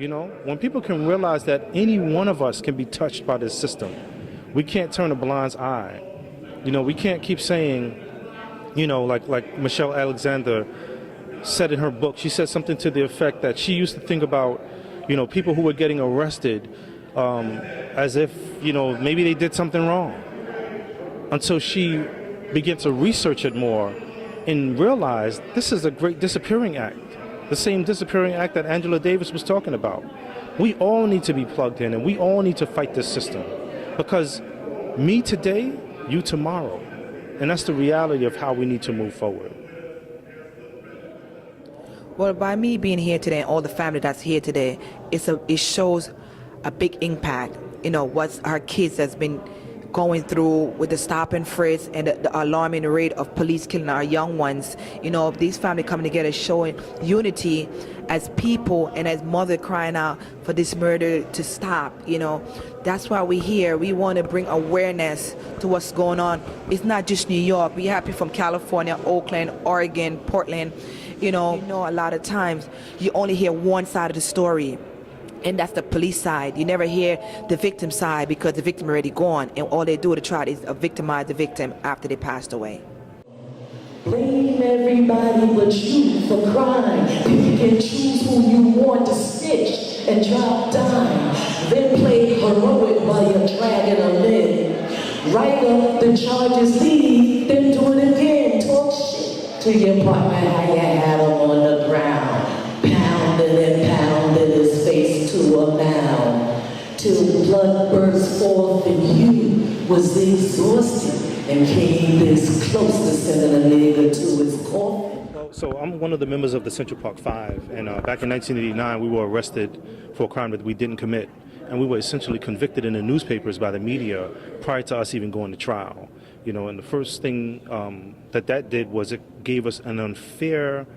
You know, when people can realize that any one of us can be touched by this system, we can't turn a blind eye. You know, we can't keep saying, you know, like Michelle Alexander said in her book, she said something to the effect that she used to think about, you know, people who were getting arrested as if, you know, maybe they did something wrong. Until she began to research it more and realized this is a great disappearing act. The same disappearing act that Angela Davis was talking about. We all need to be plugged in and we all need to fight this system. Because me today, you tomorrow. And that's the reality of how we need to move forward. Well, by me being here today and all the family that's here today, it shows a big impact. You know, what our kids has been going through with the stop and frisk and the alarming rate of police killing our young ones. You know, these families coming together showing unity as people and as mother crying out for this murder to stop. You know, that's why we're here. We want to bring awareness to what's going on. It's not just New York. We have people from California, Oakland, Oregon, Portland. You know, a lot of times you only hear one side of the story. And that's the police side. You never hear the victim side because the victim already gone, and all they do to try is victimize the victim after they passed away. Blame everybody but you for crime. Pick and choose who you want to stitch and drop dime. Then play heroic while you're dragging a limb. Write up the charges, leave, then do it again. Talk shit to your partner how you had him on the ground. Pounding and pounding his face to a mound. Till blood burst forth and you was exhausted and came this close to sending a nigga to his coffin. So I'm one of the members of the Central Park Five, and back in 1989 we were arrested for a crime that we didn't commit, and we were essentially convicted in the newspapers by the media prior to us even going to trial. You know, and the first thing that did was it gave us an unfair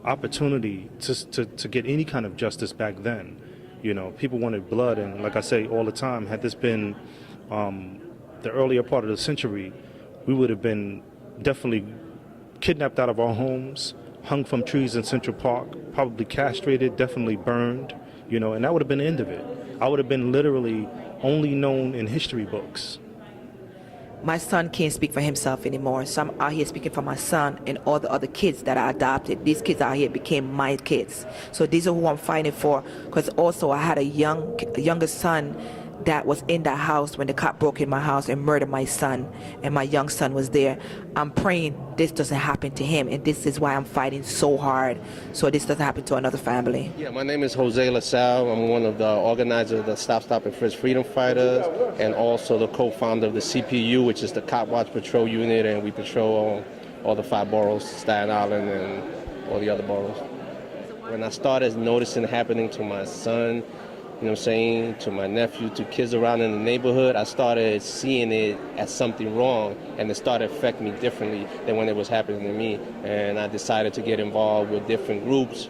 opportunity to get any kind of justice back then. You know, people wanted blood, and like I say all the time, had this been the earlier part of the century, we would have been definitely kidnapped out of our homes, hung from trees in Central Park, probably castrated, definitely burned, you know, and that would have been the end of it. I would have been literally only known in history books. My son can't speak for himself anymore, so I'm out here speaking for my son and all the other kids that I adopted. These kids out here became my kids. So these are who I'm fighting for, because also I had a younger son that was in the house when the cop broke in my house and murdered my son, and my young son was there. I'm praying this doesn't happen to him, and this is why I'm fighting so hard, so this doesn't happen to another family. Yeah, my name is Jose LaSalle. I'm one of the organizers of the Stop, Stop, and Frisk Freedom Fighters, and also the co-founder of the CPU, which is the Cop Watch Patrol Unit, and we patrol all the 5 boroughs, Staten Island and all the other boroughs. When I started noticing it happening to my son, you know what I'm saying, to my nephew, to kids around in the neighborhood, I started seeing it as something wrong, and it started affecting me differently than when it was happening to me. And I decided to get involved with different groups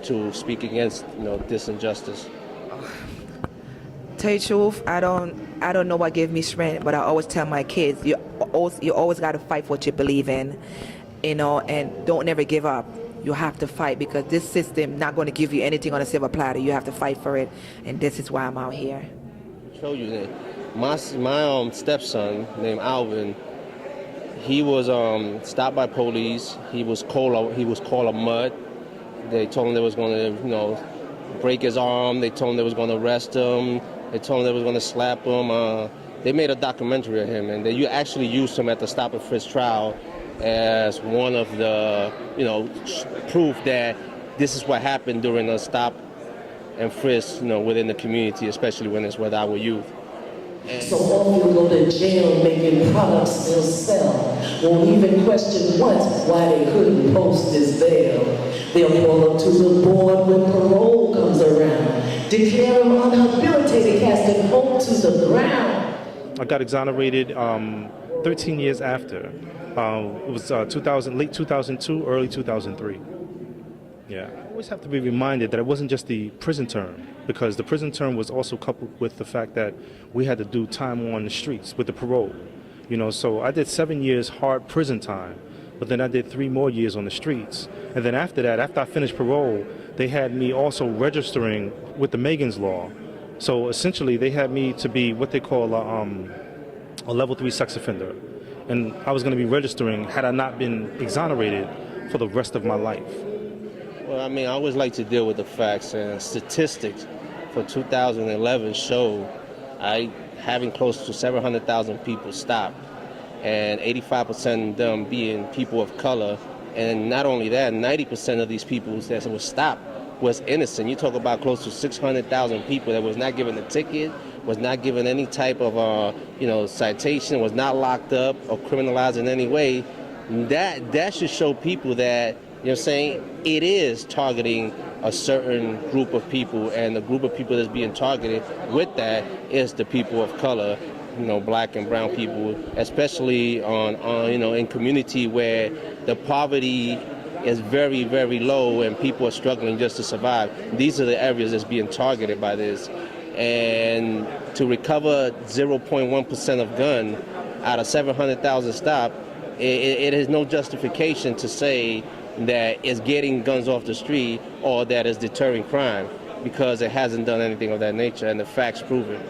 to speak against, you know, this injustice. Tell you the truth, I don't know what gave me strength, but I always tell my kids, you always got to fight for what you believe in, you know, and don't never give up. You have to fight, because this system not going to give you anything on a silver platter. You have to fight for it, and this is why I'm out here. Show you that my stepson named Alvin, he was stopped by police. He was called a mud. They told him they was going to, you know, break his arm. They told him they was going to arrest him. They told him they was going to slap him. They made a documentary of him, and they actually used him at the Stop and Frisk trial as one of the, you know, proof that this is what happened during the stop and frisk, you know, within the community, especially when it's with our youth. So off you go to jail making products they'll sell. Won't even question once why they couldn't post this bail. They'll pull up to the board when parole comes around. Declare them unhabilitated, casting hope to the ground. I got exonerated 13 years after. It was late 2002, early 2003. Yeah, I always have to be reminded that it wasn't just the prison term, because the prison term was also coupled with the fact that we had to do time on the streets with the parole. You know, so I did 7 years hard prison time, But then I did 3 more years on the streets. And then after that, after I finished parole, they had me also registering with the Megan's Law. So essentially, they had me to be what they call a level 3 sex offender. And I was going to be registering had I not been exonerated for the rest of my life. Well, I mean, I always like to deal with the facts, and statistics for 2011 show having close to 700,000 people stopped, and 85% of them being people of color. And not only that, 90% of these people that were stopped was innocent. You talk about close to 600,000 people that was not given a ticket, was not given any type of citation, was not locked up or criminalized in any way. That should show people that, it is targeting a certain group of people, and the group of people that's being targeted with that is the people of color, black and brown people, especially in community where the poverty is very, very low and people are struggling just to survive. These are the areas that's being targeted by this. And to recover 0.1% of gun out of 700,000 stopped, it is no justification to say that it's getting guns off the street or that it's deterring crime, because it hasn't done anything of that nature, and the facts prove it.